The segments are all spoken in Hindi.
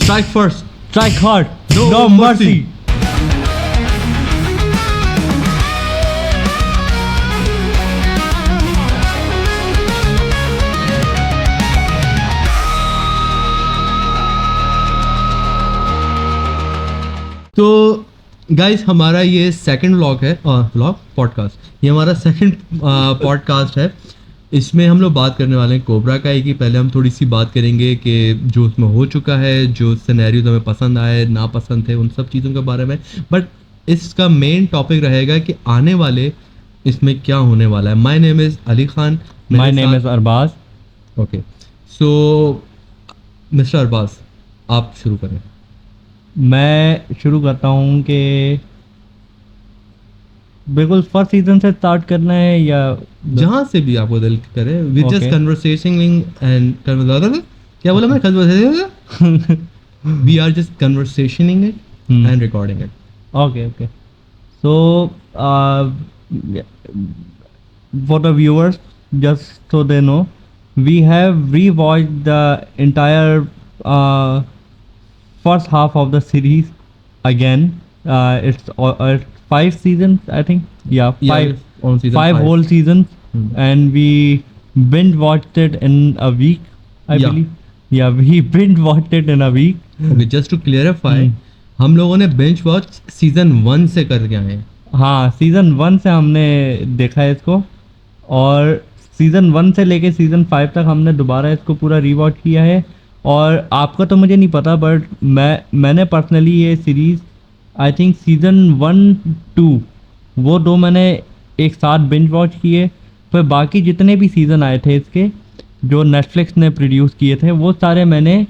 Strike first. Strike hard. No mercy. तो गाइस हमारा ये सेकंड व्लॉग है पॉडकास्ट, ये हमारा सेकंड पॉडकास्ट है। इसमें हम लोग बात करने वाले हैं कोबरा काई की। पहले हम थोड़ी सी बात करेंगे कि जो उसमें हो चुका है, जो सिनेरियोज हमें पसंद आए, ना पसंद थे, उन सब चीज़ों के बारे में। बट इसका मेन टॉपिक रहेगा कि आने वाले इसमें क्या होने वाला है। My name is Ali Khan. My name is Arbaz. Okay, so mister Arbaz आप शुरू करें। मैं शुरू करता हूँ कि बिल्कुल फर्स्ट सीजन से स्टार्ट करना है या जहाँ से भी आपको दिल करे। वी जस्ट कन्वर्सेशनिंग एंड क्या बोला मैं, conversation we are just conversationing it and recording it. Okay okay, so for the viewers, just so they know, we have rewatched the entire first half of the series again. It's 5 seasons, I think. Yeah, five whole seasons. And we binge watched it in a week, I believe. Yeah, we binge watched it in a week. Okay, just to clarify, हम लोगों ने binge watch season 1 से करके आए हैं। हाँ, सीजन 1 से हमने देखा है इसको, और सीजन 1 से लेके सीजन 5 तक हमने दोबारा इसको पूरा रीवॉच किया है। और आपका तो मुझे नहीं पता, बट मैंने पर्सनली ये सीरीज़ आई थिंक सीजन 1-2 वो दो मैंने एक साथ बिंज वॉच किए। फिर बाकी जितने भी सीज़न आए थे इसके, जो नेटफ्लिक्स ने प्रोड्यूस किए थे, वो सारे मैंने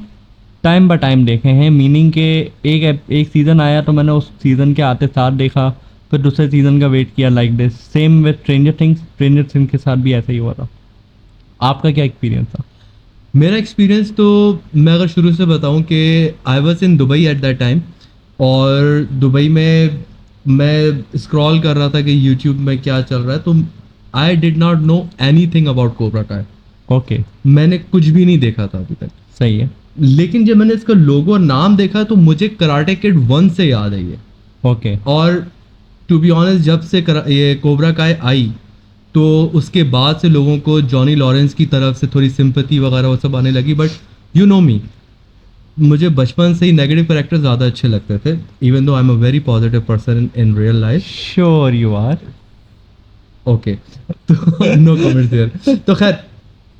टाइम बाय टाइम देखे हैं। मीनिंग के एक सीज़न आया तो मैंने उस सीज़न के आते साथ देखा, फिर दूसरे सीज़न का वेट किया, like this. Same with stranger things के साथ भी ऐसा ही हुआ था। आपका क्या एक्सपीरियंस था? मेरा एक्सपीरियंस तो मैं अगर शुरू से बताऊं कि I was in Dubai at that time, और दुबई में मैं स्क्रॉल कर रहा था कि यूट्यूब में क्या चल रहा है, तो आई did not know anything about cobra Kai. Okay, मैंने कुछ भी नहीं देखा था अभी तक। सही है। लेकिन जब मैंने इसका लोगो और नाम देखा तो मुझे कराटे किड 1 से याद आई है। ओके, और टू बी ऑनेस्ट, जब से ये कोबरा काय आई तो उसके बाद से लोगों को जॉनी लॉरेंस की तरफ से थोड़ी सिंपैथी वगैरह वो सब आने लगी। बट यू नो मी, मुझे बचपन से ही नेगेटिव कैरेक्टर ज़्यादा अच्छे लगते थे, even though I am a very positive person in real life. Sure you are. Okay, तो नो कमेंट्स देयर। तो खैर,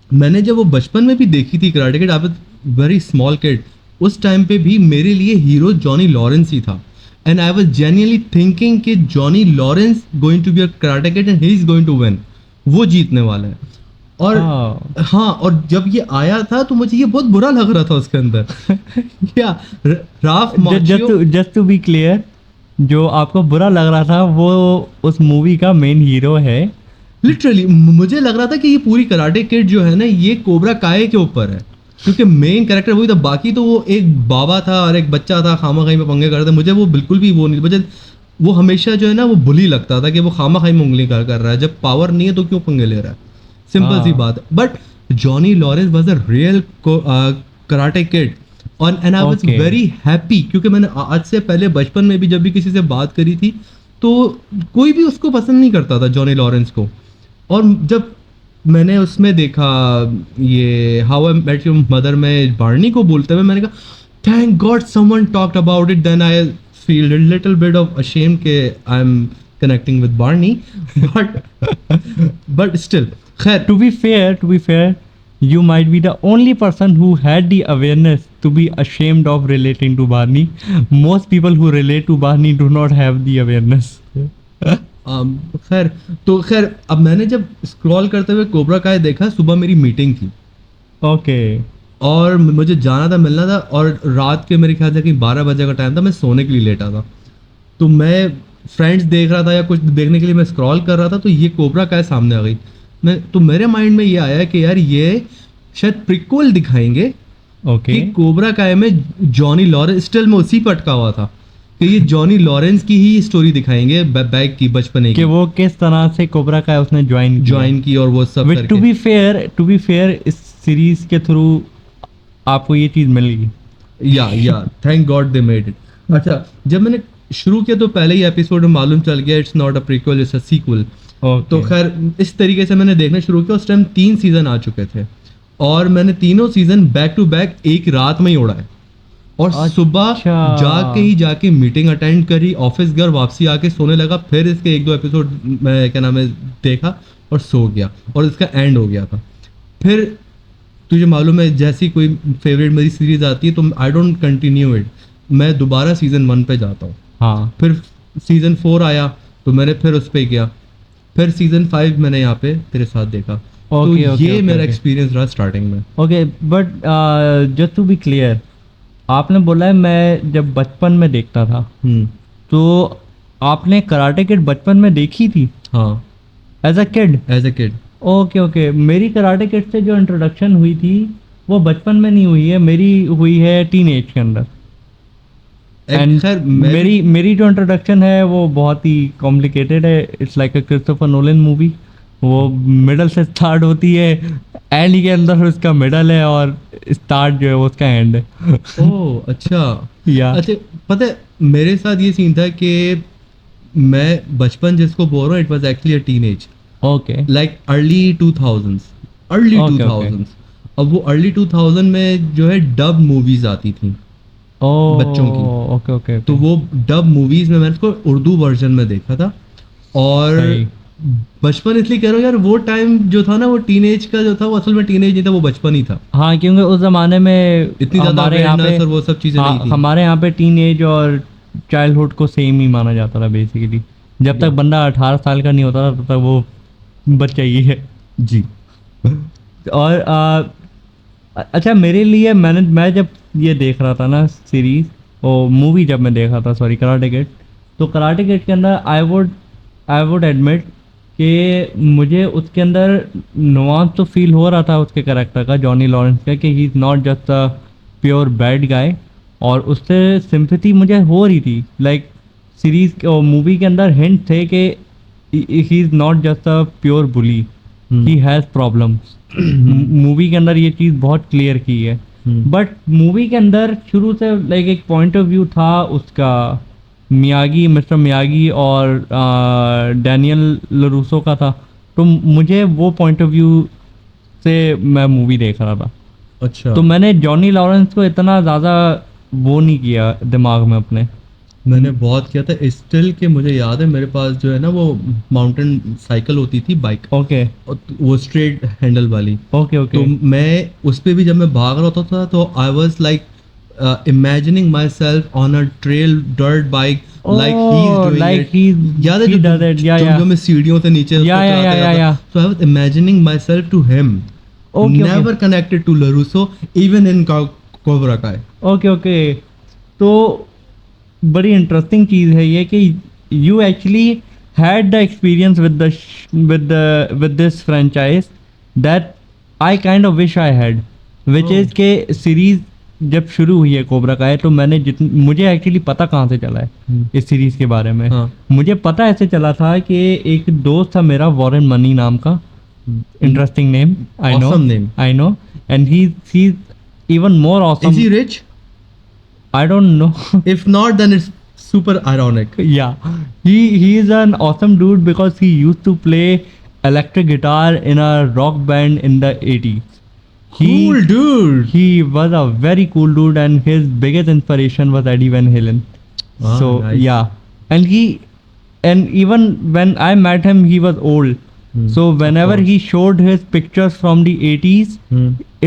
मैंने जब वो बचपन में भी देखी थी karate kid, I was very small kid, उस टाइम पे भी मेरे लिए हीरो जॉनी लॉरेंस ही था। And I was genuinely thinking कि Johnny Lawrence going to be a karate kid and he is going to win, वो जीतने वाला है। और हाँ, और जब ये आया था तो मुझे ये बहुत बुरा लग रहा था उसके अंदर। क्या राफ जस्ट टू बी क्लियर, जो आपको बुरा लग रहा था वो उस मूवी का मेन हीरो है। लिटरली मुझे लग रहा था कि ये पूरी कराटे किड जो है ना, ये कोबरा काय के ऊपर है, क्योंकि मेन कैरेक्टर वही था। बाकी तो वो एक बाबा था और एक बच्चा था, खामा खाई में पंगे करते। मुझे वो बिल्कुल भी वो नहीं, मुझे वो हमेशा जो है ना वो बुली लगता था कि वो खामा खाई में उंगली कर रहा है। जब पावर नहीं है तो क्यों पंगे ले रहा है, सिंपल सी बात। But Johnny Lawrence was a real karate kid, and I was very happy, क्योंकि मैंने आज से पहले बचपन में भी जब भी किसी से बात करी थी तो कोई भी उसको पसंद नहीं करता था, जॉनी लॉरेंस को। और जब मैंने उसमें देखा ये how I met your mother में बार्नी को बोलते हुए, मैंने कहा thank God someone talked about it, then I feel little bit of ashamed के I am connecting with Barney, but still खैर। To be fair, you might be the only person who had the awareness to be ashamed of relating to Barney. Most people who relate to Barney do not have the awareness. खैर अब मैंने जब स्क्रॉल करते हुए कोबरा काय देखा, सुबह मेरी मीटिंग थी। ओके, और मुझे जाना था, मिलना था, और रात के मेरे ख्याल से कि 12 बजे का टाइम था, मैं सोने के लिए लेटा था। तो मैं फ्रेंड्स देख रहा था या कुछ देखने के लिए मैं स्क्रॉल कर रहा था, तो ये कोबरा काय सामने आ गई। तो मेरे माइंड में ये आया कि यार ये शायद प्रिक्वल दिखाएंगे कि कोबरा काय में जॉनी लॉरेंस, स्टिल में उसी पर अटका हुआ था कि ये जॉनी लॉरेंस की ही स्टोरी दिखाएंगे, बैक की, बचपने की, कि वो किस तरह से कोबरा काय उसने ज्वाइन की और वो सब करके। टू बी फेयर इस सीरीज के थ्रू आपको ये चीज़ मिल गई। या thank God they made it. अच्छा, जब मैंने शुरू किया तो पहले ही एपिसोड में मालूम चल गया it's not a prequel, it's a sequel. Okay. तो खैर इस तरीके से मैंने देखना शुरू किया। उस टाइम 3 सीजन आ चुके थे और मैंने तीनों सीजन बैक टू बैक एक रात में ही उड़ाए। और सुबह अच्छा। जाके मीटिंग अटेंड करी, ऑफिस घर वापसी आके सोने लगा, फिर इसके 1-2 एपिसोड मैं क्या नाम है देखा और सो गया, और इसका एंड हो गया था। फिर तुझे मालूम है जैसी कोई फेवरेट मेरी सीरीज आती है तो आई डोंट कंटिन्यू इट, मैं दोबारा सीजन 1 पे जाता हूँ। हाँ। फिर सीजन 4 आया तो मैंने फिर उस पे गया, फिर सीजन 5 मैंने यहाँ पे तेरे साथ देखा। तो ओके, ओके, ये ओके, मेरा ओके। एक्सपीरियंस रहा स्टार्टिंग में। Okay, but just to be clear, आपने बोला है मैं जब बचपन में देखता था, तो आपने कराटे किड बचपन में देखी थी हाँ, as a kid? As a kid. Okay, okay. मेरी कराटे किड से जो इंट्रोडक्शन हुई थी वो बचपन में नहीं हुई है, मेरी हुई है टीन एज के अंदर। एंड खैर मैं मेरी मेरी जो इंट्रोडक्शन है वो बहुत ही कॉम्प्लिकेटेड है। It's like a Christopher Nolan movie. वो मिडल से स्टार्ट होती है, एंड के अंदर उसका मिडल है, और स्टार्ट जो है वो उसका एंड है। ओह अच्छा। या अच्छा, पता है मेरे साथ ये सीन था कि मैं बचपन जिसको बोल रहा हूँ it was actually a teenage, okay, like early 2000s, early Okay, 2000s। अब वो अर्ली 2000 में जो है डब मूवीज आती थी ओ, बच्चों की। ओके, ओके, तो वो डब मूवीज में मैंने उसको उर्दू वर्जन में देखा था। और सही। बचपन इसलिए कह रहा हूँ यार, वो टाइम जो था ना, वो टीनेज का जो था, वो असल में टीनेज नहीं था, वो बचपन ही था। हाँ, क्योंकि उस जमाने में इतनी ज्यादा हमारे यहाँ पे, अवेयरनेस और वो सब चीजें हाँ, नहीं थी। हमारे यहाँ पे टीन एज और चाइल्डहुड को सेम ही माना जाता था बेसिकली। जब तक Yeah. बंदा 18 साल का नहीं होता था तब तक वो बच्चा ही है। जी। और अच्छा, मेरे लिए मैं जब ये देख रहा था ना सीरीज, ओ मूवी जब मैं देख रहा था, सॉरी, कराटे किड, तो कराटे किड के अंदर आई वुड एडमिट कि मुझे उसके अंदर नुआंस तो फील हो रहा था उसके करेक्टर का, जॉनी लॉरेंस का, कि he is not just a pure bad guy, और उससे सिंपैथी मुझे हो रही थी। लाइक सीरीज और मूवी के अंदर हिंट थे कि he is not just a pure bully, he has problems. Movie के अंदर ये चीज़ बहुत क्लियर की है। बट मूवी के अंदर शुरू से लाइक एक पॉइंट ऑफ व्यू था उसका, मिस्टर मियागी और डैनियल लरूसो का था। तो मुझे वो पॉइंट ऑफ व्यू से मैं मूवी देख रहा था। अच्छा, तो मैंने जॉनी लॉरेंस को इतना ज़्यादा वो नहीं किया दिमाग में अपने। मैंने बहुत किया था स्टिल के, मुझे याद है मेरे पास जो है ना वो माउंटेन साइकिल होती थी, बाइक, ओके, वो स्ट्रेट हैंडल वाली। ओके, तो ओके। मैं उस पे भी जब मैं भाग रहा होता था तो I was like imagining my self on a trail dirt bike, like he is Oh, doing like it. याद है he जब does it. Yeah, जो yeah. मैं सीढ़ियों से नीचे Yeah, yeah, उतरता yeah, yeah, था, yeah. So I was imagining myself to him, Okay, okay. Never connected to LaRusso even in Cobra Kai. Okay, okay. तो बड़ी इंटरेस्टिंग चीज़ है ये कि you actually had the experience with this franchise that I kind of wish I had, which Oh. Is के सीरीज जब शुरू हुई है कोबरा काय, तो मुझे एक्चुअली पता कहाँ से चला है इस सीरीज के बारे में। हाँ। मुझे पता ऐसे चला था कि एक दोस्त था मेरा, वॉरेन मनी नाम का, interesting name, I know, Awesome name. I know, and he even more awesome. Is he rich? I don't know. If not, then it's super ironic. Yeah, he is an awesome dude because he used to play electric guitar in a rock band in the 80s. Cool dude. He was a very cool dude, and his biggest inspiration was Eddie Van Halen. Ah, So nice. yeah, and even when I met him, he was old. So whenever course. he showed his pictures from the 80s,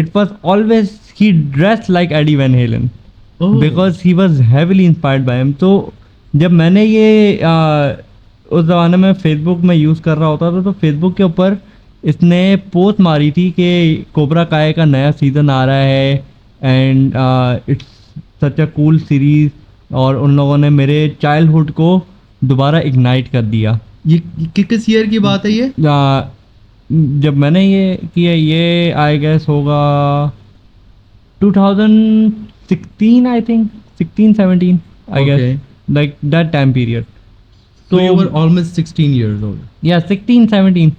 it was always he dressed like Eddie Van Halen. Oh. Because he was heavily inspired by him. तो जब मैंने ये उस ज़माने में फेसबुक में यूज़ कर रहा होता था, तो फेसबुक के ऊपर इसने पोस्ट मारी थी कि कोबरा काय का नया सीज़न आ रहा है, and it's such a cool series, और उन लोगों ने मेरे चाइल्डहुड को दोबारा इग्नाइट कर दिया। ये किस ईयर की बात है ये? जब मैंने ये किया, ये आई गेस होगा 2016, I think 16, 17, I guess, Okay. like that time period. So you were almost 16 years old. yeah, 16, 17.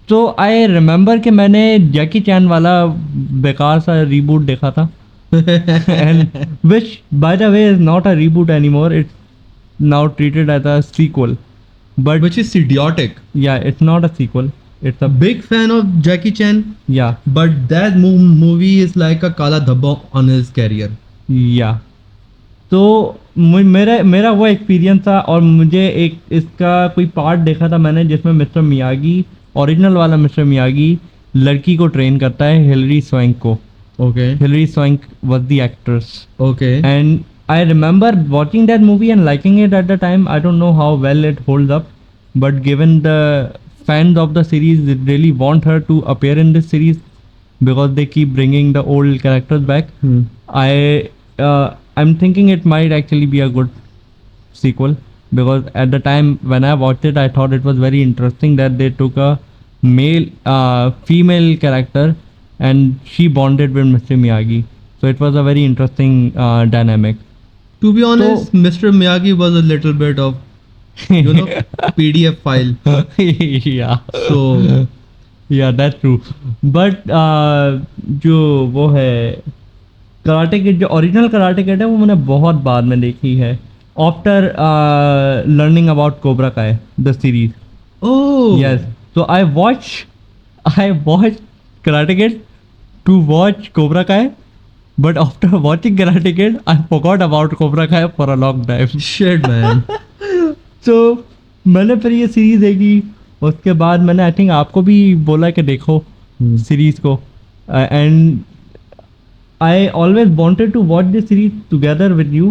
तो आई रिमेंबर कि मैंने जैकी चैन वाला बेकार सा रीबूट देखा था, and which by the way is not a reboot anymore, it's now treated as a sequel, but Which is idiotic. yeah, it's not a sequel, it's a Big fan of Jackie Chan, yeah, but that movie is like a kala dhabba on his career. या तो मेरा वो एक्सपीरियंस था, और मुझे एक इसका कोई पार्ट देखा था मैंने जिसमें मिस्टर मियागी, ओरिजिनल वाला मिस्टर मियागी लड़की को ट्रेन करता है, हिलरी स्wank को. Okay. Hillary Swank was the actress, Okay. and I remember watching that movie and liking it at the time. I don't know how well it holds up, but given the fans of the series, they really want her to appear in this series because they keep bringing the old characters back. Hmm. I'm thinking it might actually be a good sequel, because at the time when I watched it, I thought it was very interesting that they took a female character and she bonded with Mr. Miyagi. So it was a very interesting dynamic. To be honest, Mr. Miyagi was a little bit of, you know, PDF file. Yeah. So Yeah, that's true. But जो वो है कराटे किड, जो ओरिजिनल कराटे किड है वो मैंने बहुत बाद में देखी है, आफ्टर लर्निंग अबाउट कोबरा काय the series. oh Yes. So I watched Karate Kid to watch Cobra Kai, but after watching Karate Kid, I forgot about Cobra Kai for a long time. shit man. So मैंने फिर ये सीरीज देखी, उसके बाद मैंने आई थिंक आपको भी बोला कि देखो सीरीज को, and I always wanted to watch this series together with you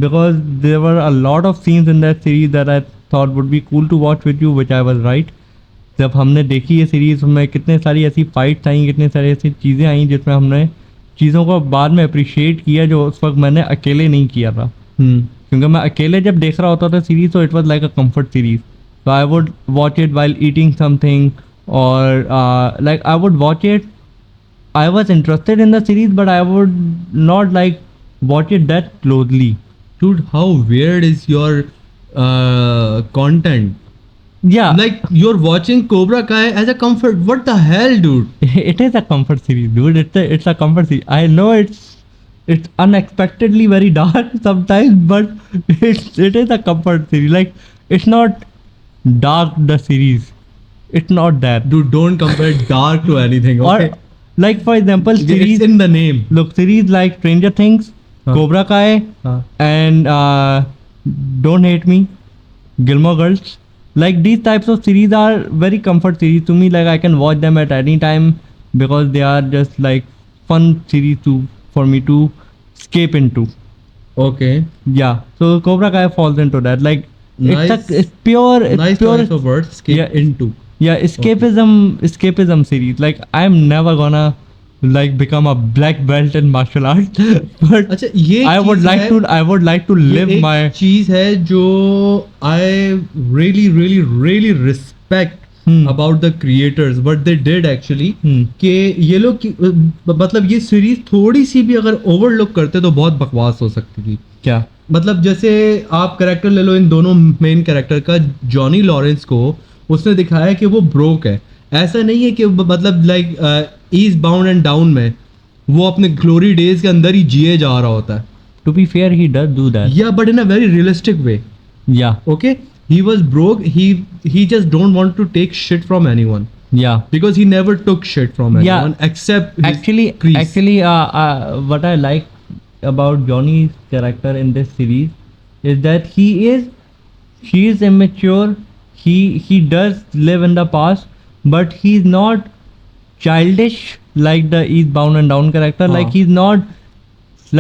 because there were a lot of scenes in that series that I thought would be cool to watch with you, which I was right. जब हमने देखी ये सीरीज में कितने सारी ऐसी फाइट्स आई, कितने सारी ऐसी चीज़ें आई जिसमें हमने चीज़ों को बाद में अप्रिशिएट किया जो उस वक्त मैंने अकेले नहीं किया था. क्योंकि मैं अकेले जब देख रहा होता था सीरीज तो it was like a comfort series. So I would watch it while eating something, or like I would watch it. I was interested in the series, but I would not like watch it that closely. Dude, how weird is your content? Yeah, Like you're watching Cobra Kai as a comfort. What the hell, dude? it is a comfort series, dude. It's a comfort series. I know it's unexpectedly very dark sometimes, but it is a comfort series. Like it's not dark the series. It's not that. Dude, don't compare dark to anything. Okay. Or like for example, It's series in the name. look series like Stranger Things, Huh. Cobra Kai, Huh. and Don't Hate Me, Gilmore Girls. Like these types of series are very comfort series to me. Like I can watch them at any time because they are just like fun series for me to escape into. Okay. Yeah. So Cobra Kai falls into that. Like Nice. it's pure. It's Nice pure. choice of words. Skip Yeah. into. Yeah, escapism series. Like I'm never gonna like become a black belt in martial arts, but अच्छा ये I would चीज़ like है- to I would like to ये live एक my चीज है जो I really respect Hmm. about the creators what they did actually Hmm. कि ये लोग मतलब ये सीरीज थोड़ी सी भी अगर ओवरलुक करते तो बहुत बकवास हो सकती थी. क्या. मतलब जैसे आप कैरेक्टर ले लो इन दोनों मेन कैरेक्टर का, जॉनी लॉरेंस को उसने दिखाया कि वो ब्रोक है. ऐसा नहीं है कि मतलब like east bound and down में वो अपने ग्लोरी डेज के अंदर ही जिए जा रहा होता है. To be fair, he does do that. या but in a very realistic way. Yeah, Okay, he was broke. He just don't want to take shit from anyone yeah. because he never took shit from Yeah. anyone except his crease. Actually, what I like about Johnny's character in this series is that he is immature. He does live in the past, but he's not childish like the Eastbound and Down character. Like he's not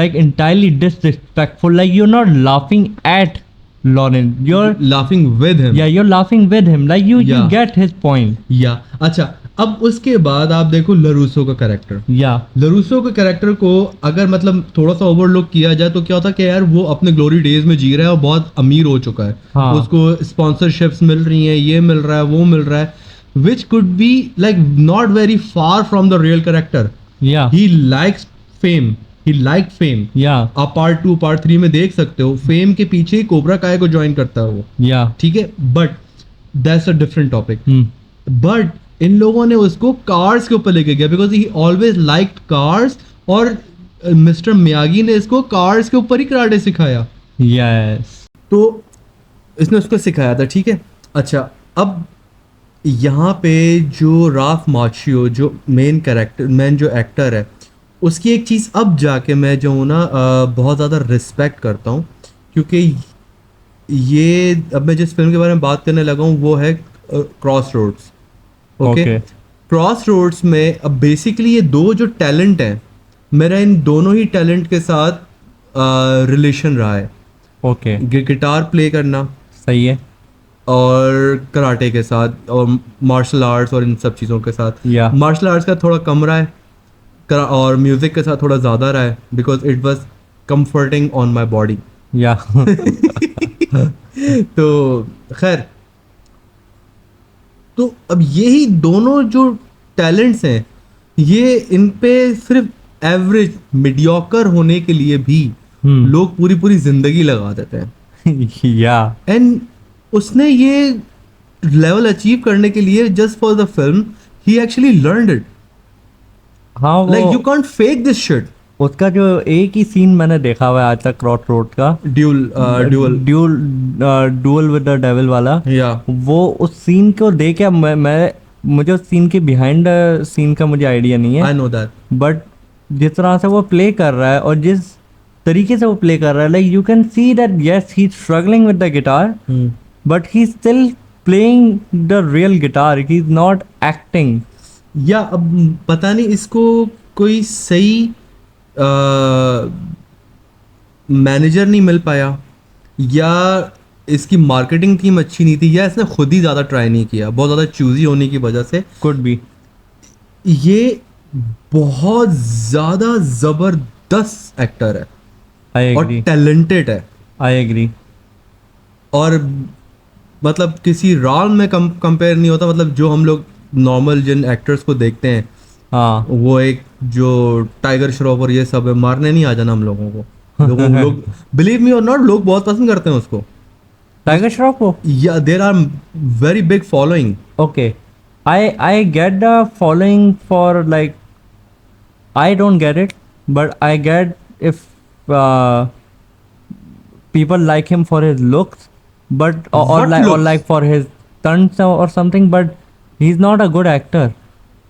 like entirely disrespectful. Like you're not laughing at Lawrence. You're laughing with him. you're laughing with him. Like you Yeah. get his point. या अच्छा, अब उसके बाद आप देखो लरूसो का कैरेक्टर. Yeah. लरूसो के कैरेक्टर को अगर मतलब थोड़ा सा ओवरलुक किया जाए तो क्या होता है कि यार वो अपने ग्लोरी डेज में जी रहा है और बहुत अमीर हो चुका है. हाँ. उसको स्पॉन्सरशिप्स मिल रही हैं, ये मिल रहा है, वो मिल रहा है, which could be like not very far from the real character. Yeah. He likes fame. He like fame. Yeah. आप पार्ट 2 पार्ट 3 में देख सकते हो फेम के पीछे ही कोबरा काय को ज्वाइन करता है वो. Yeah. ठीक है, but that's a different topic. Hmm. But in लोगों ने उसको कार्स के ऊपर लेके गया because he always like cars. और मिस्टर मियागी ने इसको कार्स के ऊपर ही कराटे सिखाया, यस तो इसने उसको सिखाया था, ठीक है। अच्छा, अब यहाँ पे जो राफ माचियो जो मेन जो एक्टर है, उसकी एक चीज़ अब जाके मैं जो हूँ ना बहुत ज़्यादा रिस्पेक्ट करता हूँ, क्योंकि ये अब मैं जिस फिल्म के बारे में बात करने लगा हूँ वो है crossroads. Okay, okay crossroads में अब बेसिकली ये दो जो टैलेंट हैं, मेरा इन दोनों ही टैलेंट के साथ रिलेशन रहा है। ओके गिटार प्ले करना सही है और कराटे के साथ और मार्शल आर्ट्स और इन सब चीज़ों के साथ। या मार्शल आर्ट्स का थोड़ा कम रहा है, और म्यूज़िक के साथ थोड़ा ज़्यादा रहा है, because it was comforting on my body. या तो खैर, तो अब यही दोनों जो टैलेंट्स हैं, ये इन पे सिर्फ एवरेज मीडियोकर होने के लिए भी लोग पूरी पूरी जिंदगी लगा देते हैं। या एंड उसने ये लेवल अचीव करने के लिए just for the film he actually learned it. हाँ वो like you can't fake this shit. उसका जो एक ही सीन मैंने देखा हुआ है आज तक क्रॉस रोड का, dual dual with the devil वाला, या वो उस सीन को देख के मैं मुझे उस सीन के बिहाइंड सीन का मुझे आइडिया नहीं आई है, नो दैट। बट जिस तरह से वो प्ले कर रहा है और जिस तरीके से वो प्ले कर रहा है, like you can see that yes he is struggling with the guitar but he still playing the real guitar, he is not acting. या अब पता नहीं इसको कोई सही मैनेजर नहीं मिल पाया, या इसकी मार्केटिंग टीम अच्छी नहीं थी, या इसने खुद ही ज़्यादा ट्राई नहीं किया, बहुत ज़्यादा चूजी होने की वजह से। Could be. ये बहुत ज़्यादा ज़बरदस्त एक्टर है आई और एग्री, टैलेंटेड है, आई एग्री। और मतलब किसी राल में कंपेयर नहीं होता। मतलब जो हम लोग नॉर्मल जिन एक्टर्स को देखते हैं, हाँ वो एक जो टाइगर श्रॉफ और ये सब है, मारने नहीं आ जाना हम लोगों को। लोग बिलीव मी और नॉट, लोग बहुत पसंद करते हैं उसको। टाइगर श्रॉफ को, yeah there are very big following. okay, I get the following for, like, I don't get it, but I get if people like him for his looks, but or What like or looks? like for his stunts or something, but he's not a good actor.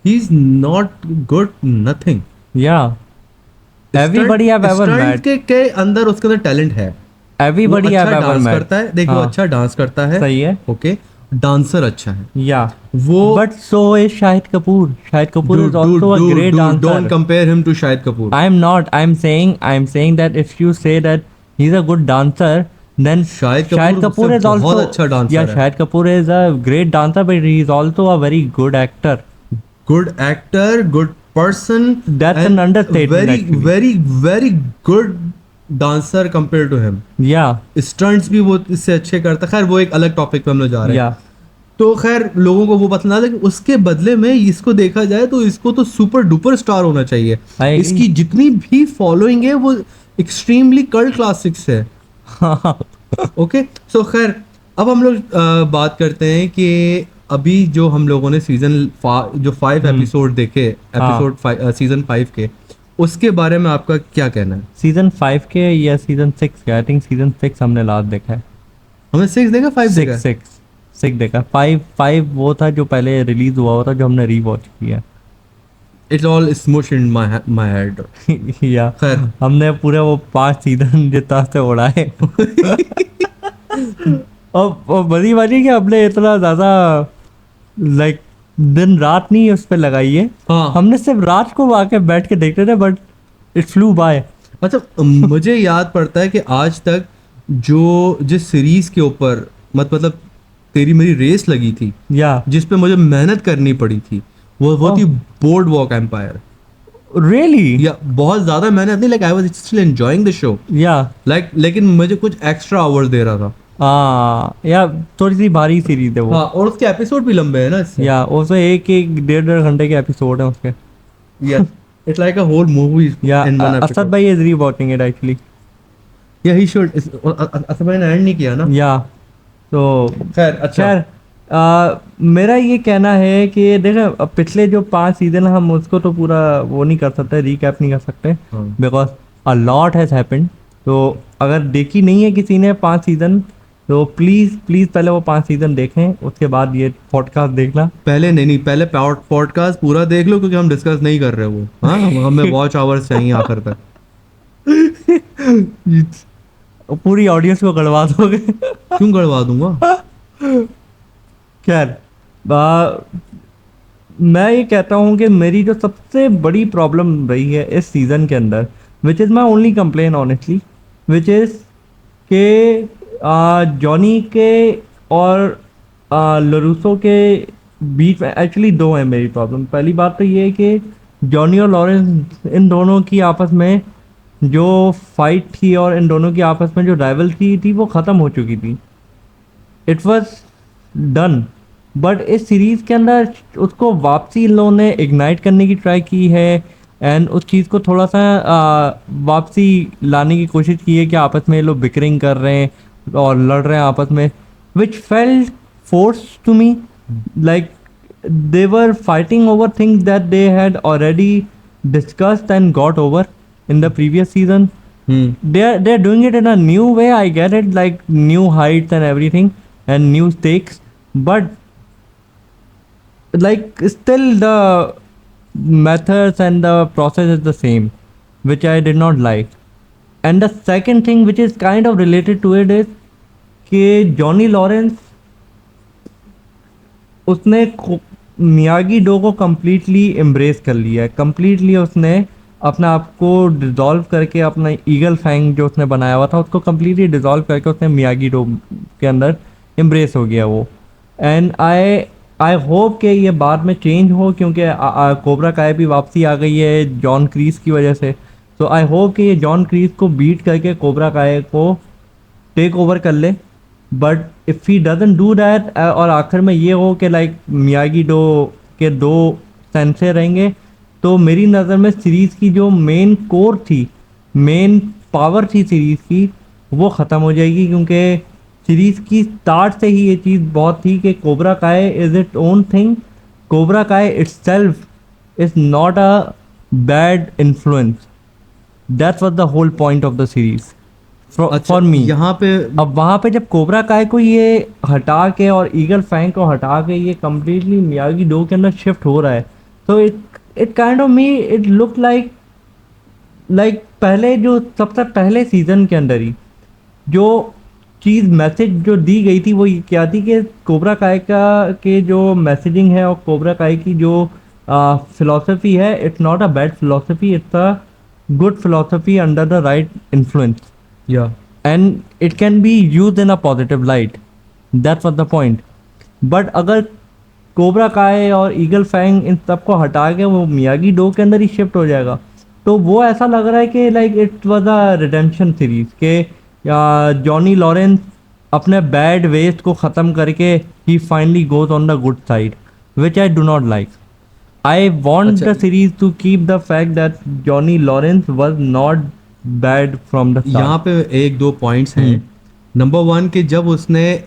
He is not good nothing. Yeah, everybody I've ever met, के अंदर उसके अंदर टैलेंट है। everybody वो I've अच्छा ever डांस met, करता है, देखो हाँ, अच्छा डांस करता है, सही है, ओके, डांसर अच्छा है yeah, वो। but so is Shahid Kapoor. Shahid Kapoor is also a great dancer. Don't compare him to Shahid Kapoor. I'm not. I'm saying that if you say that he's a good dancer, then Shahid Shahid Kapoor Kapoor is बहुत also अच्छा dancer yeah. है। Shahid Kapoor is a great dancer, but he is also a very good actor. Good actor, good person. That's and an understatement, Very, actually. very, very good dancer compared to him. Yeah, Stunts भी वो इससे अच्छे करता। खैर वो एक अलग टॉपिक पे हम लोग जा रहे हैं। yeah, तो खैर लोगों को वो पसंद आता, लेकिन उसके बदले में इसको देखा जाए तो इसको तो सुपर डुपर स्टार होना चाहिए। I agree. इसकी जितनी भी फॉलोइंग है वो एक्सट्रीमली कल्ट क्लासिक्स है। ओके, सो खैर अब हम लोग बात करते हैं कि अभी जो हम लोगों ने जो 5 एपिसोड देखे, एपिसोड सीजन 5 के, उसके बारे में आपका क्या कहना है? season 5 के या season 6 के? I think season 6 हमने लास्ट देखा है। हमने 6 देखा, 5 देखा? 6 देखा। 5 वो था जो पहले रिलीज हुआ था, जो हमने रीवॉच किया। It's all smoosh in my head. या खैर हमने पूरे वो 5 सीजन जितना से उड़ाए। और बड़ी बात है कि हमने इतना ज्यादा लाइक दिन रात नहीं उस पर लगाई है। हाँ। हमने सिर्फ रात को आके बैठ के देखते थे, बट इट फ्लू बाय। अच्छा, मुझे याद पड़ता है कि आज तक जो जिस सीरीज के ऊपर मतलब तेरी मेरी रेस लगी थी, या जिस पे मुझे मेहनत करनी पड़ी थी, वो थी बोर्ड वॉक एम्पायर। रियली? या बहुत ज्यादा मेहनत नहीं, like I was still enjoying the show, या लाइक, लेकिन मुझे कुछ एक्स्ट्रा आवर्स दे रहा था। या थोड़ी सी भारी सीरीज है वो। हाँ, और उसके एपिसोड भी लंबे हैं ना इससे। या उसमें एक 1.5 घंटे के एपिसोड है उसके। Yeah it's like a whole movie yeah in one असद एपिसोड। भाई is rewatching it actually. Yeah he should. Asad भाई ने एंड नहीं किया ना। या तो खैर अच्छा, खैर मेरा ये कहना है कि देखो अब पिछले जो 5 सीजन हम उसको तो पूरा वो नहीं कर सकते, रिकैप नहीं कर सकते हाँ। Because a lot has happened. तो अगर देखी नहीं है किसी ने 5 सीजन तो प्लीज़ प्लीज़ पहले वो 5 सीजन देखें, उसके बाद ये पॉडकास्ट देखना। पहले नहीं, पहले पॉडकास्ट पूरा देख लो, क्योंकि हम डिस्कस नहीं कर रहे वो। हाँ, हमें वॉच आवर्स चाहिए आखिर तक। पूरी ऑडियंस को गड़वा दोगे। क्यों गड़वा दूंगा? खैर, मैं ये कहता हूँ कि मेरी जो सबसे बड़ी प्रॉब्लम रही है इस सीज़न के अंदर, which is my only complain honestly, which is के जॉनी के और लरूसो के बीच में एक्चुअली दो है मेरी प्रॉब्लम। पहली बात तो ये है कि जॉनी और लॉरेंस इन दोनों की आपस में जो फाइट थी और इन दोनों की आपस में जो राइवलरी थी वो ख़त्म हो चुकी थी। इट वॉज डन, बट इस सीरीज के अंदर उसको वापसी इन लोगों ने इग्नाइट करने की ट्राई की है एंड उस चीज़ को थोड़ा सा वापसी लाने की कोशिश की है कि आपस में ये लोग बिकरिंग कर रहे हैं और लड़ रहे हैं आपस में, which felt force to me, like they were fighting over things that they had already discussed and got over in the previous season. They're doing it in a new way. I get it, like new heights and everything and new stakes, but like still the methods and the process is the same, which I did not like. And the second thing which is kind of related to it is कि जॉनी लॉरेंस उसने मियागी डो को कम्प्लीटली एम्ब्रेस कर लिया है। कम्प्लीटली उसने अपने आप को डिज़ोल्व करके अपना ईगल फैंग जो उसने बनाया हुआ था उसको कम्प्लीटली डिज़ोल्व करके उसने मियागी डो के अंदर एम्ब्रेस हो गया वो। एंड आई होप कि ये बाद में चेंज हो, क्योंकि कोबरा काय भी वापसी आ गई है जॉन क्रीस की वजह से। तो आई होप कि ये जॉन क्रीस को बीट करके कोबरा काय को टेक ओवर कर ले, but if he doesn't do that और आखिर में ये हो कि लाइक मियागी डो के 2 सेंसे रहेंगे, तो मेरी नज़र में सीरीज़ की जो मेन कोर थी, मेन पावर थी सीरीज़ की, वो ख़त्म हो जाएगी। क्योंकि सीरीज़ की स्टार्ट से ही ये चीज़ बहुत थी कि Cobra Kai is it own thing, Cobra Kai itself is not a bad influence, that was the whole point of the series for me. यहाँ पे अब वहाँ पे जब कोबरा काय को ये हटा के और ईगल फैंग को हटा के ये कम्प्लीटली मियागी डो के अंदर शिफ्ट हो रहा है, तो it kind of me it look like पहले जो सबसे पहले सीजन के अंदर ही जो चीज़ मैसेज जो दी गई थी वो ये क्या थी कि कोबरा काय का के जो मैसेजिंग है और कोबरा काय की जो फिलॉसफी है, it's not a bad philosophy, it's a good philosophy under the right influence या and it can be used in a positive light. That was the point. But अगर कोबरा काय और ईगल फैंग इन सबको हटा के वो मियागी डो के अंदर ही शिफ्ट हो जाएगा, तो वो ऐसा लग रहा है कि like it was a redemption series के जॉनी लॉरेंस अपने बैड वेस्ट को ख़त्म करके ही finally goes on the good side, which I do not like. I want the series to keep the fact that Johnny Lawrence was not bad from the start. यहाँ पे 1-2 पॉइंट्स हैं। नंबर 1 कि जब उसने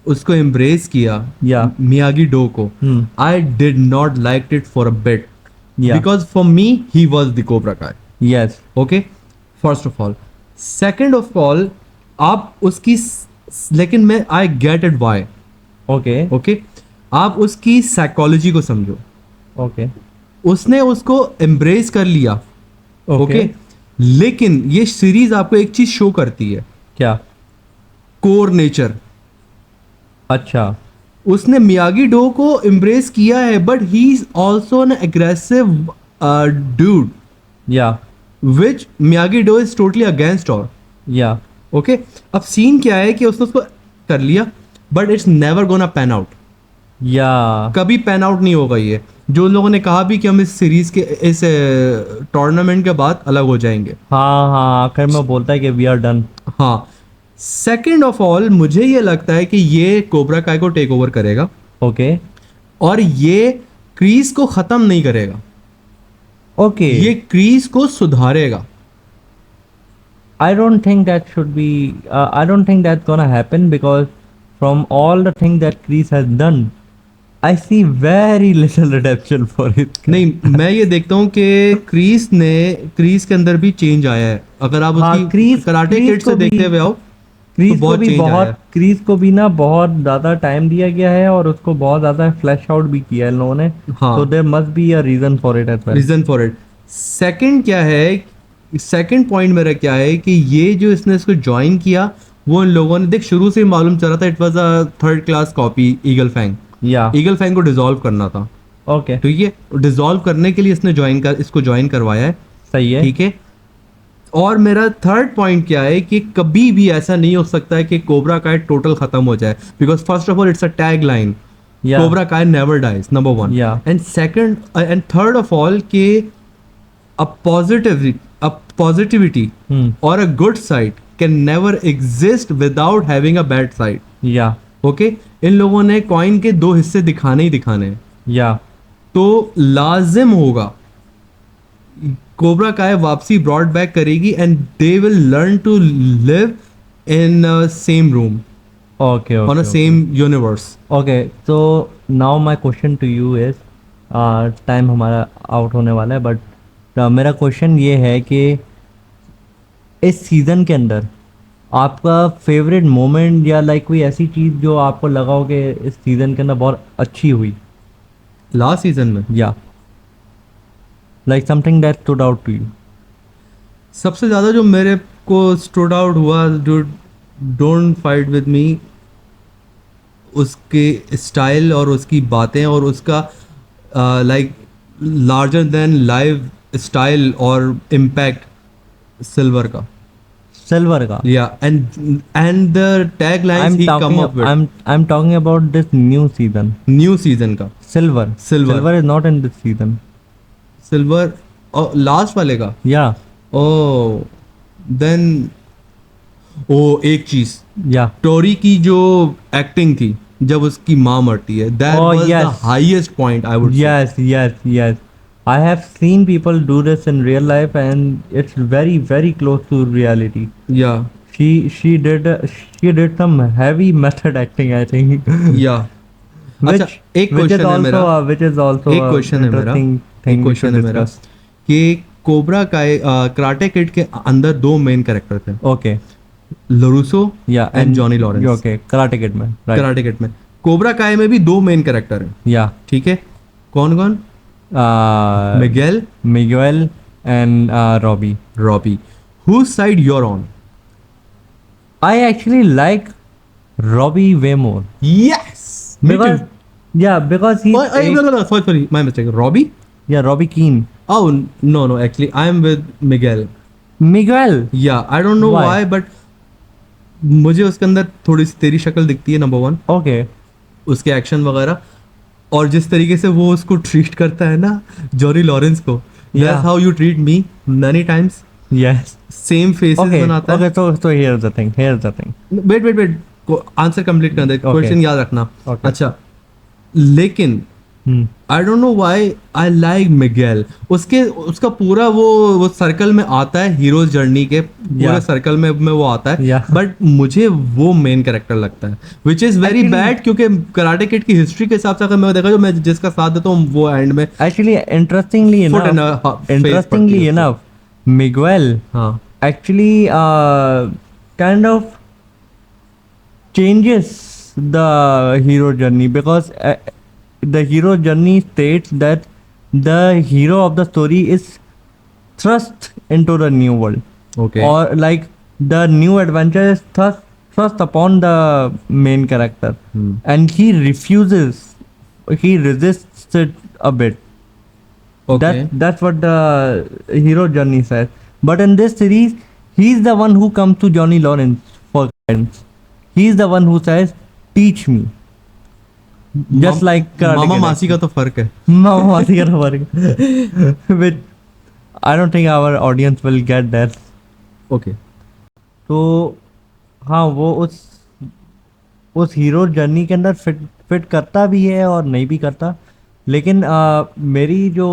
उसको एम्ब्रेस किया या मियागी डो को, I did not like it for a bit, because for me he was the Cobra Kai. Yes, okay, first of all. Second of all, आप उसकी लेकिन मैं I get it why. Okay okay, आप उसकी साइकोलॉजी को समझो। ओके उसने उसको एम्ब्रेस कर लिया, ओके, लेकिन ये सीरीज आपको एक चीज शो करती है, क्या? Core nature. अच्छा, उसने मियागी डो को एम्ब्रेस किया है, but he is also an aggressive dude, या which Miyagi Do is totally against और या ओके। अब सीन क्या है कि उसने उसको कर लिया, but it's never gonna pan out. या कभी पैन आउट नहीं होगा ये। जो लोगों ने कहा भी कि हम इस सीरीज के इस टूर्नामेंट के बाद अलग हो जाएंगे, हाँ आखिर में बोलता है कि वी आर डन। हाँ। सेकेंड ऑफ ऑल, मुझे ये लगता है कि ये कोबरा काय को टेक ओवर करेगा, ओके और ये क्रीज को खत्म नहीं करेगा, ओके। ये क्रीज को सुधारेगा। I don't think that should be. I don't think that's gonna happen because from all the things that Chris has done, I see very little redemption for it. नहीं, मैं ये देखता हूँ कि क्रीस के अंदर भी चेंज आया है। अगर आप हाँ, उसकी क्रीस कराटे क्रीस किड से को भी देखते हुए आओ, क्रीस तो को बहुत भी change आया बहुत है। क्रीस को भी ना बहुत ज़्यादा टाइम दिया गया है और उसको बहुत ज़्यादा फ्लैश आउट भी किया है इन लोगों ने। हाँ। तो there must be a reason for it as well. Reason for it. Second क्या है, सेकंड पॉइंट मेरा क्या है कि ये जो इसने इसको ज्वाइन किया, वो इन लोगों ने देख शुरू से ही मालूम चला था it was a third class copy Eagle Fang. Yeah Eagle Fang को डिसॉल्व करना था, ओके, ठीक है। डिसॉल्व करने के लिए इसको ज्वाइन करवाया है, सही है। ठीक है। और मेरा थर्ड पॉइंट क्या है कि कभी भी ऐसा नहीं हो सकता है कि कोबरा काय टोटल खत्म हो जाए, because first of all it's a tagline, yeah Cobra Kai never dies, number one. Yeah. And second and third of all के a positivity hmm, or a good side can never exist without having a bad side. या ओके, इन लोगों ने कॉइन के दो हिस्से दिखाने ही दिखाने हैं, या तो लाजिम होगा कोबरा काय वापसी ब्रॉड बैक करेगी and they will learn to live in same room okay on a okay same universe. Okay. तो now my question to you is, time हमारा आउट होने वाला है, बट मेरा क्वेश्चन ये है कि इस सीज़न के अंदर आपका फेवरेट मोमेंट या लाइक कोई ऐसी चीज़ जो आपको लगा हो कि इस सीज़न के अंदर बहुत अच्छी हुई, लास्ट सीजन में yeah like something that stood out to you. सबसे ज़्यादा जो मेरे को स्टूड आउट हुआ, जो डोंट फाइट विद मी, उसके स्टाइल और उसकी बातें और उसका like larger than live style और इम्पैक्ट सिल्वर का। सिल्वर का। या and the tag lines he come up with I'm talking about this new season. New season का। Silver. Silver. Silver is not in this season. Silver और लास्ट वाले का। Yeah. ओ देन ओ एक चीज, Yeah. टोरी की जो एक्टिंग थी जब उसकी माँ मरती है, that Oh, was the yes. Highest point I would Yes, yes, yes. I have seen people do this in real life, and it's very, very close to reality. या She did some heavy method acting, I think. या Which अच्छा, एक which is क्वेश्चन है also मेरा, which is also एक a क्वेश्चन है मेरा, interesting एक thing we क्वेश्चन should है मेरा discuss. कि कोबरा का कराटे किड के अंदर दो मेन कैरेक्टर थे, Okay. लरूसो Yeah. And Johnny Lawrence. Okay. Karate Kid में. Right. कराटे किड में, कोबरा काय में भी दो मेन कैरेक्टर हैं, Yeah. ठीक है। कौन कौन? Miguel, Miguel and Robbie. Robbie. Whose side you're on? I actually like Robbie way more Yes, me because too. because he's No, sorry, my mistake. Robbie? yeah, Robbie Keane. Oh no, actually I am with Miguel. Miguel. Yeah, I don't know Why? why, but मुझे उसके अंदर थोड़ी सी तेरी शक्ल दिखती है, नंबर वन, Okay. उसके एक्शन वगैरह, और जिस तरीके से वो उसको ट्रीट करता है ना जॉनी लॉरेंस को, Yeah. that's how you treat me many times. Yes. Same faces Okay. बनाता है। Okay. So here's the thing. Here's the thing. Wait answer complete कर दे, क्वेश्चन याद रखना। Okay. अच्छा, लेकिन Hmm. I don't know why I like Miguel. उसका पूरा वो सर्कल में आता है, हीरोज जर्नी के पूरे Yeah. सर्कल में वो आता है, Yeah. बट मुझे वो मेन कैरेक्टर लगता है, which is very Actually- bad, क्योंकि कराटे किड की हिस्ट्री के हिसाब से अगर मैं देखा, जो मैं जिसका साथ देता हूँ वो एंड में Actually, interestingly foot in enough, a face interestingly पड़ती है उसको। enough, Miguel हाँ actually kind of changes the hero journey because the hero journey states that the hero of the story is thrust into the new world, okay, or like the new adventure is thrust upon the main character, and he resists it a bit. Okay, That's what the hero journey says. But in this series, he's the one who comes to Johnny Lawrence for guidance. He's the one who says, "Teach me." Just like Karate mama Kid. मासी का तो फर्क है। Mama Masi ka work. Which I don't think our audience will get that. Okay, तो हाँ, वो उस हीरो जर्नी के अंदर फिट करता भी है और नहीं भी करता, लेकिन मेरी जो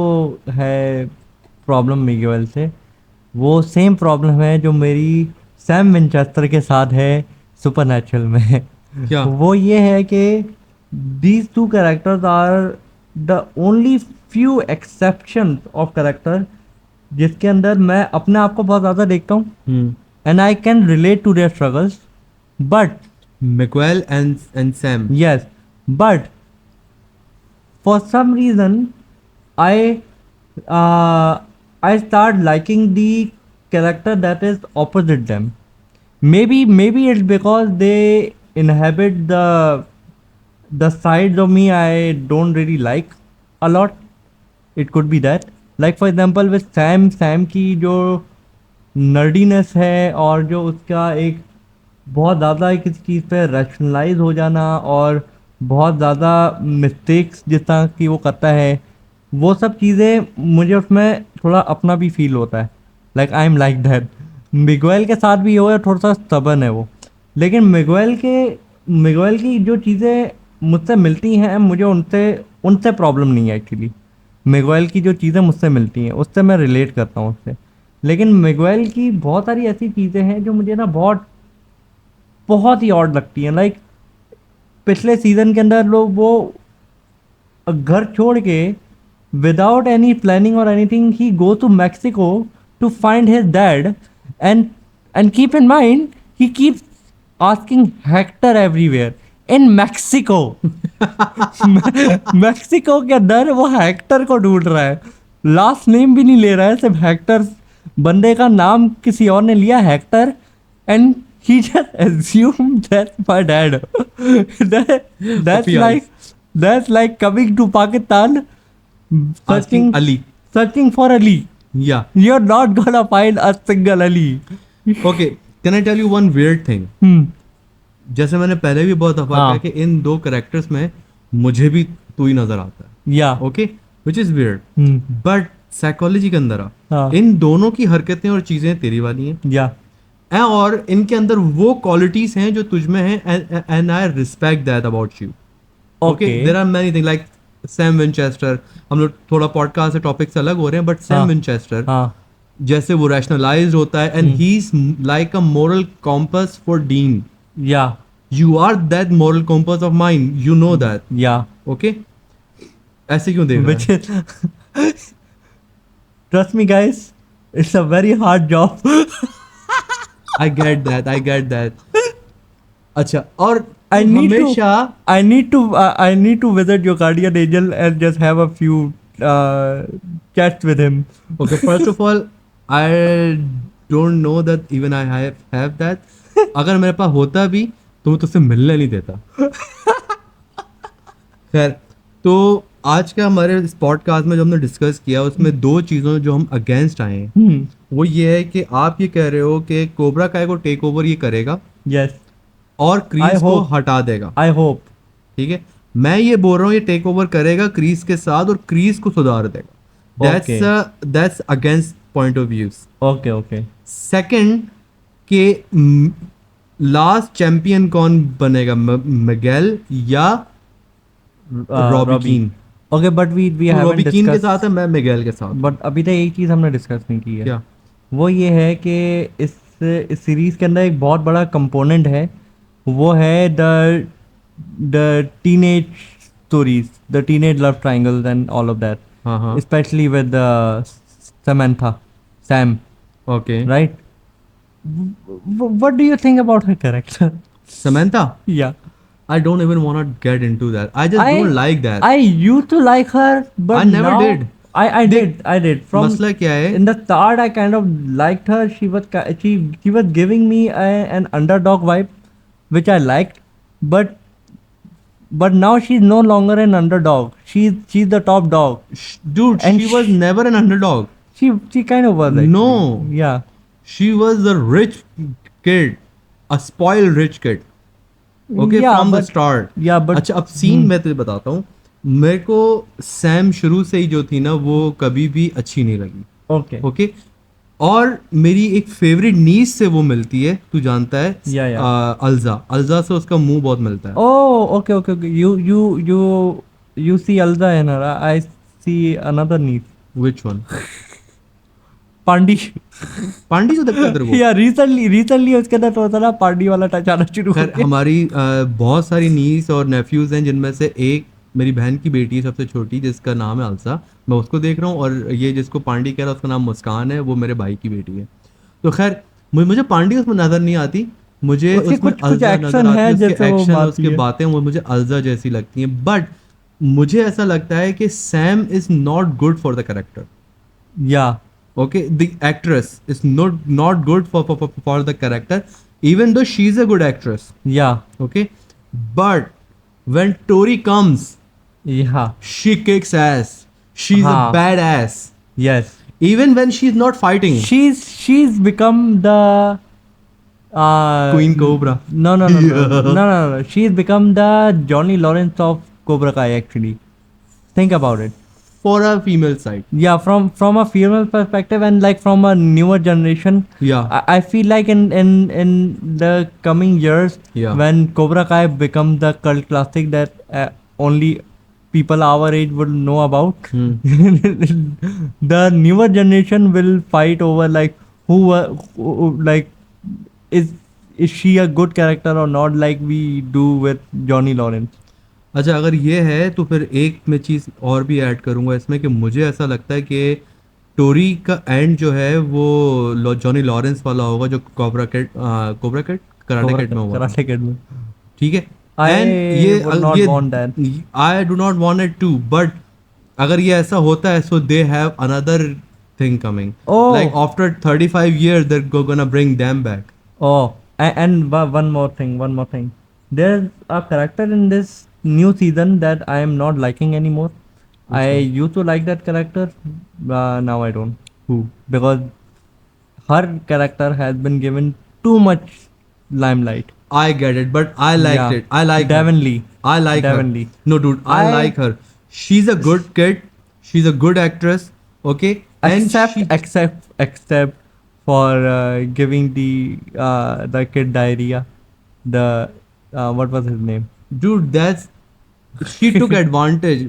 है प्रॉब्लम मिगेल से, वो सेम प्रॉब्लम है जो मेरी सैम विंचेस्टर के साथ है सुपरनैचुरल में। क्या? वो ये है कि these two characters are the only few exceptions of character जिसके अंदर मैं अपने आप को बहुत ज़्यादा देखता हूँ and I can relate to their struggles. But Miguel and Sam. yes, but for some reason I I start liking the character that is opposite them. Maybe it's because they inhabit the sides of me I don't really like a lot. It could be that. Like for example with Sam की जो नर्डीनेस है और जो उसका एक बहुत ज़्यादा किसी चीज़ पे रैशनलाइज हो जाना और बहुत ज़्यादा मिस्टेक्स जिस तरह की वो करता है, वो सब चीज़ें मुझे उसमें थोड़ा अपना भी फील होता है. Like I am like that. Miguel के साथ भी वो है, थोड़ा सा stubborn है वो. लेकिन मिगुएल की जो चीज़ें मुझसे मिलती हैं मुझे उनसे प्रॉब्लम नहीं है एक्चुअली. मिगुएल की जो चीज़ें मुझसे मिलती हैं उससे मैं रिलेट करता हूँ उससे. लेकिन मिगुएल की बहुत सारी ऐसी चीज़ें हैं जो मुझे ना बहुत ही ऑड लगती हैं. लाइक पिछले सीज़न के अंदर लोग वो घर छोड़ के विदाउट एनी प्लानिंग और anything he go to Mexico to find his dad and keep in mind he keeps asking Hector everywhere in Mexico. Mexico के अंदर वो हेक्टर को ढूंढ रहा है. लास्ट नेम भी नहीं ले रहा है, सिर्फ हेक्टर. बंदे का नाम किसी और ने लिया Hector and he just assumed that's my dad. Puppy eyes. That's like coming to Pakistan Asking Ali. searching for Ali. Yeah. You're not gonna find a single Ali. Okay. Can I tell you one weird thing? जैसे मैंने पहले भी बहुत दफा हाँ. कहा कि इन दो कैरेक्टर्स में मुझे भी तू ही नजर आता है. Yeah. Okay, which is weird. Hmm. But psychology के अंदर हाँ. इन दोनों की हरकतें और चीजें तेरी वाली हैं. Yeah. और इनके अंदर वो क्वालिटीज हैं जो तुझ में हैं and I respect that about you. Okay, there are many thing like Sam Winchester. हम लोग थोड़ा पॉडकास्ट से टॉपिक से अलग हो रहे हैं बट सैम हाँ. विंचेस्टर हाँ. जैसे वो रैशनलाइज्ड होता है and he is like a moral compass for Dean. Yeah. You are that moral compass of mind, you know that. Yeah. Okay, ऐसे क्यों देख Which रहा है? is trust me guys, it's a very hard job. I get that. अच्छा, और I need हमेशा I need to visit your guardian angel and just have a few chats with him. okay, first of all I don't know that even I have that. अगर मेरे पास होता भी तो मैं तुझसे मिलने नहीं देता. खैर, तो आज का हमारे इस पॉडकास्ट में जो हमने डिस्कस किया उसमें दो चीज़ों जो हम अगेंस्ट आए हैं वो ये है कि आप ये कह रहे हो कि कोबरा काय को टेक ओवर ये करेगा Yes, और I क्रीज को hope. हटा देगा. I hope. ठीक है, मैं ये बोल रहा हूँ ये टेक ओवर करेगा क्रीज के साथ और क्रीज को सुधार देगा. Okay. That's against point of views. Okay. Second के लास्ट चैंपियन कौन बनेगा, मिगेल या रॉबी Robbie. कीन? Okay, but we Robbie haven't कीन के discussed. साथ है, मैं मिगेल के साथ. But अभी तक एक चीज़ हमने डिस्कस नहीं की है. क्या? वो ये है कि इस सीरीज के अंदर एक बहुत बड़ा कंपोनेंट है. वो है the teenage stories, the teenage love triangles and all of that. हाँ हाँ. Especially with Sam, okay. right? What do you think about her character? Samantha? Yeah. I don't even want to get into that. I just don't like that. I used to like her, but I never now- did. I did. From मसला क्या है? in the start, I kind of liked her. She was giving me an underdog vibe, which I liked, but now she's no longer an underdog. She's the top dog. Dude, And she was never an underdog. She kind of was. Actually. No. Yeah. She was the rich kid, a spoiled rich kid. Okay, Yeah, from the but- start. Yeah, but अच्छा, अब सीन मैं तुझे बताता हूँ. मेरे को सैम शुरू से ही जो थी ना वो कभी भी अच्छी नहीं लगी. okay. ओके, और मेरी एक फेवरेट नीस से वो मिलती है, तू जानता है. Yeah. अल्जा से उसका मुंह बहुत मिलता है. Oh, okay. You see Alza in her. I see another niece. Which one? पांडी पांडी को देखता है तेरे को? या रिसेंटली उसके अंदर थोड़ा सा ना पांडी वाला टच आना शुरू हो खैर गया। हमारी बहुत सारी नीस और नेफ्यूज हैं, जिनमें से एक मेरी बहन की बेटी है सबसे छोटी, जिसका नाम है अलसा, मैं उसको देख रहा हूँ, और ये जिसको पांडी कह रहा है उसका नाम मुस्कान है, वो मेरे भाई की बेटी है। तो खैर मुझे पांडी उसमें नजर नहीं आती, मुझे उसके उसमें कुछ अलजा एक्शन नजर आती है है, उसके जैसे वो एक्शन और मारती उसके है। बातें वो मुझे अलजा जैसी लगती हैं। बट मुझे ऐसा लगता है कि Sam is not good for the character. या Okay, the actress is not good for the character, even though she's a good actress. या Okay, but when Tori comes, या she kicks ass. She's a हाँ। badass. Yes Even when she's not fighting. she's become the Queen Cobra. no. She's become the Johnny Lawrence of Cobra Kai actually. Think about it. For a female side. Yeah, from a female perspective and like from a newer generation. Yeah. I feel like in the coming years, Yeah. when Cobra Kai becomes the cult classic that only people our age would know about, the newer generation will fight over like who like is she a good character or not, like we do with Johnny Lawrence. अच्छा, अगर ये है तो फिर एक मैं चीज़ और भी ऐड करूंगा इसमें, कि मुझे ऐसा लगता है कि टोरी का एंड जो है वो जॉनी लॉरेंस वाला होगा, जो कोबरा किड कराटे किड में हुआ। Karate Kid में. ठीक है, I and would not want that. I do not want it to, but अगर ये ऐसा होता है so they have another thing coming, Oh. Like after 35 years they're gonna bring them back. Oh, and one more thing. There's a character in this new season that I am not liking anymore. I used to like that character, now I don't. Who? Because her character has been given too much limelight. I get it, but I liked Yeah. it. I like her. Devon Lee. I like Devon her. Lee. No, dude, I like her. She's a good kid. She's a good actress. Okay. Except for giving the kid diarrhea. The what was his name? Dude, that's she took advantage.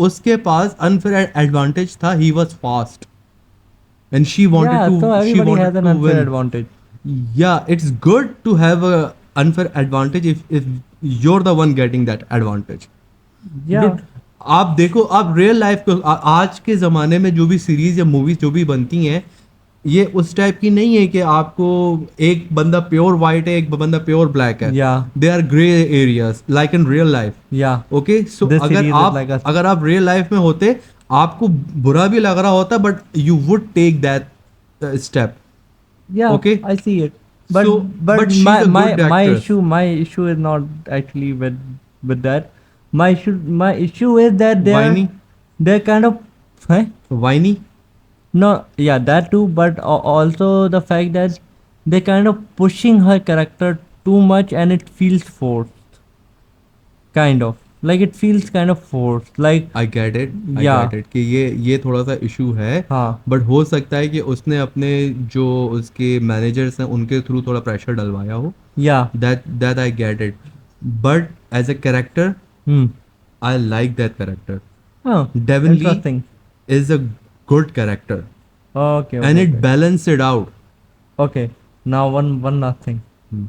उसके पास unfair advantage था. He was fast, and she wanted Yeah, to. so She everybody wanted has an to unfair win. advantage. Yeah, it's good to have a unfair advantage if you're the one getting that advantage. Yeah. Dude, आप देखो, आप रियल लाइफ को आज के ज़माने में जो भी सीरीज या मूवीज जो भी बनती हैं, ये उस टाइप की नहीं है कि आपको एक बंदा प्योर वाइट है, एक बंदा प्योर ब्लैक है. Yeah. They are grey areas like in real life. Yeah. Okay, so This series is like a- अगर आप रियल लाइफ में होते, आपको बुरा भी लग रहा होता, but you would take that step. Yeah. Okay. I see it. But So- but, but she's my a my good my actress. issue is not actually with that. My issue is that Whiny? they're kind of huh? Whiny. No, yeah, that too, but also the fact that they're kind of pushing her character too much and it feels forced. Kind of. Like it feels kind of forced. Like I get it, I Yeah. Get it कि ये थोड़ा सा इशू है. हाँ. बट हो सकता है कि उसने अपने जो उसके मैनेजर्स हैं उनके थ्रू थोड़ा प्रेशर डलवाया हो. Yeah. That I get it, but as a character Hmm. I like that character. Oh. Devon Lee Interesting. is a good character, Okay. and okay, it okay. balanced it out. Okay, now one last thing. Hmm.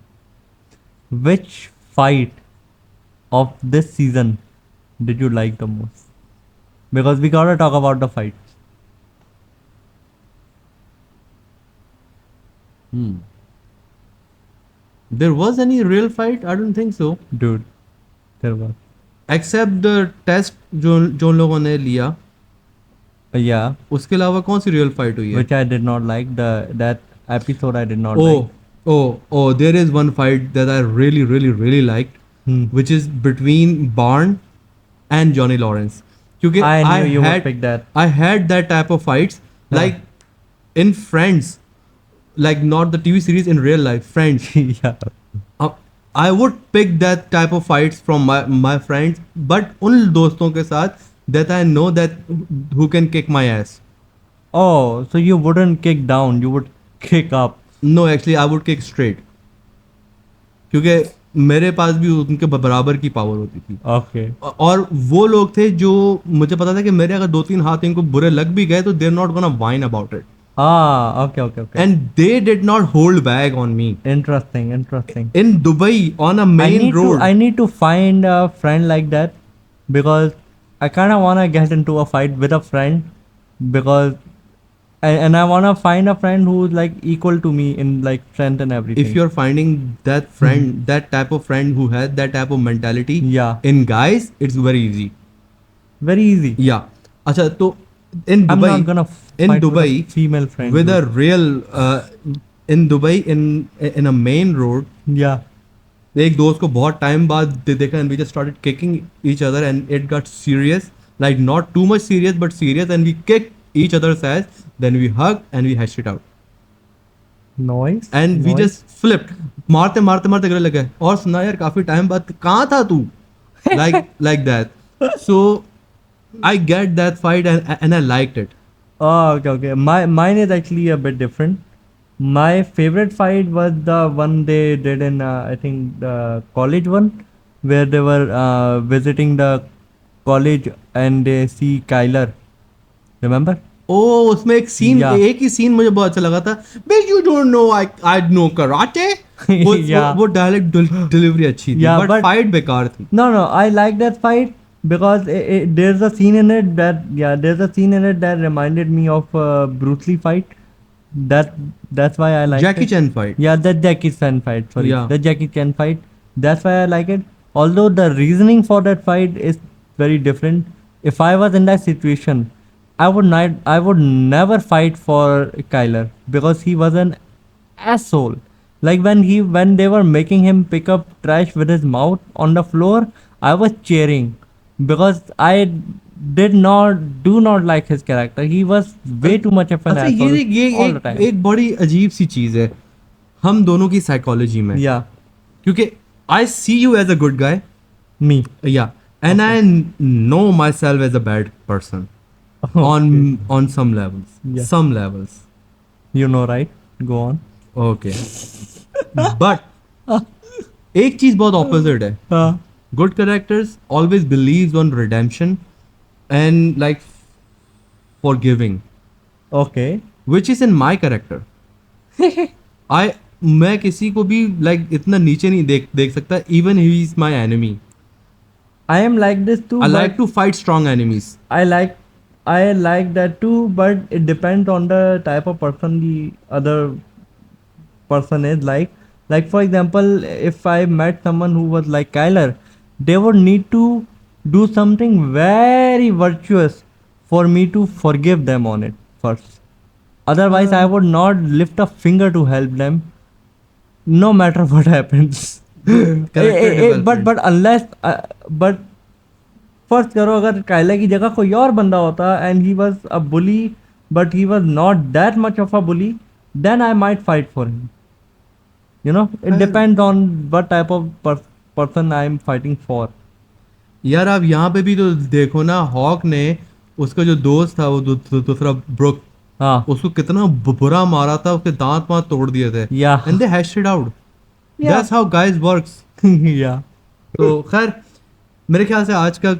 Which fight of this season did you like the most? Because we gotta talk about the fights. There was any real fight? I don't think so. Dude, there was. Except the test जो लोगों ने लिया, Yeah, उसके अलावा कौन सी रियल फाइट हुई है? which I did not like. That episode I did not Oh, like. oh, there is one fight that I really liked, Hmm. which is between Barn and Johnny Lawrence. क्योंकि I knew you would had pick that. I had that type of fights, Yeah. like in Friends, like not the TV series, in real life, Friends. Yeah. I would pick that type of fights from my friends, but उन दोस्तों के साथ that I know that who can kick my ass. Oh, so you wouldn't kick down, you would kick up. No, actually I would kick straight. क्योंकि मेरे पास भी उनके बराबर की पावर होती थी. Okay. और वो लोग थे जो मुझे पता था कि मेरे अगर 2-3 हाथ इनको बुरे लग भी गए तो they're not gonna whine about it. Ah, okay. and they did not hold back on me. Interesting. In Dubai, on a main road. I need to find a friend like that because I kind of want to get into a fight with a friend because and I want to find a friend who's like equal to me in like strength and everything. If you're finding that friend, that type of friend who has that type of mentality, Yeah. in guys, it's very easy. Very easy. Yeah. अच्छा तो in I'm Dubai, not gonna in fight with Dubai, a female friend. with a dude. real in Dubai, in a main road, Yeah. एक दोस्त को बहुत टाइम बाद देखा and we just started kicking each other and it got serious, like not too much serious but serious, and we kicked each other's ass, then we hugged and we hashed it out Noise. and we Noise. just flipped. मारते मारते मारते गले लगे और सुना यार काफी टाइम बाद कहाँ था तू, like that. So I get that fight and I liked it. Oh, okay. Mine is actually a bit different. My favorite fight was the one they did in I think the college one, where they were visiting the college and they see Kyler. Remember? ओ उसमें एक सीन, Yeah. एक ही सीन मुझे बहुत अच्छा लगा था, but you don't know I know karate. Yeah. वो डायरेक्ट डिलीवरी अच्छी थी, Yeah, बट but- फाइट बेकार थी. No. I like that fight because there's a scene in it that reminded me of Bruce Lee fight. That's why I like Jackie it. Chan fight. Yeah, the Jackie Chan fight. Sorry, Yeah. the Jackie Chan fight. That's why I like it. Although the reasoning for that fight is very different. If I was in that situation, I would never fight for Kyler because he was an asshole. Like when they were making him pick up trash with his mouth on the floor, I was cheering because I do not like his character. He was way too much of an अच्छा asshole ये all the time. एक बड़ी अजीब सी चीज है हम दोनों की साइकोलॉजी में, Yeah, क्योंकि I see you as a good guy, me. Yeah and I know myself as a bad person on some levels. Yeah. Some levels. You know, right? Go on. Okay. But एक चीज बहुत opposite है. Uh, Good characters always believes on redemption and like forgiving, okay. which is in my character. मैं किसी को भी like इतना नीचे नहीं देख सकता, even he is my enemy. I am like this too. I but like to fight strong enemies. I like that too, but it depends on the type of person the other person is like. Like for example, if I met someone who was like Kyler, they would need to do something very virtuous for me to forgive them on it first. Otherwise, I would not lift a finger to help them, no matter what happens. Character development. but unless but first करो अगर कायला की जगह कोई और बंदा होता and he was a bully but he was not that much of a bully then I might fight for him you know it depends on what type of person I am fighting for. यार आप यहाँ पे भी तो देखो ना, हॉक ने उसका जो दोस्त था वो दूसरा ब्रुक, हाँ उसको कितना बुरा मारा था, उसके दांत वांत तोड़ दिए थे या and they hatched it out. Yeah. That's how guys works. या तो खैर मेरे ख्याल से आज का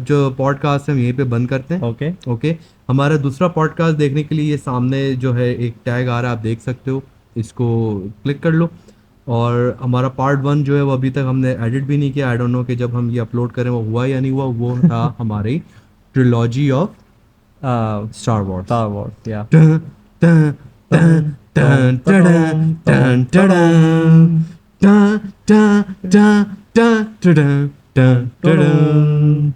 जो पॉडकास्ट है हम यहीं पे बंद करते हैं. ओके ओके हमारा दूसरा पॉडकास्ट देखने के लिए ये सामने जो है एक टैग आ रहा है, आप देख सकते हो, इसको क्लिक कर लो. और हमारा पार्ट 1 जो है वो अभी तक हमने एडिट भी नहीं किया. आई डोंट नो कि जब हम ये अपलोड करें वो हुआ या नहीं हुआ. वो था हमारी trilogy of star Wars. Star Wars या Dun, dun, dun, dun, dun, dun, dun, dun, dun, dun, dun, dun, dun, dun, dun.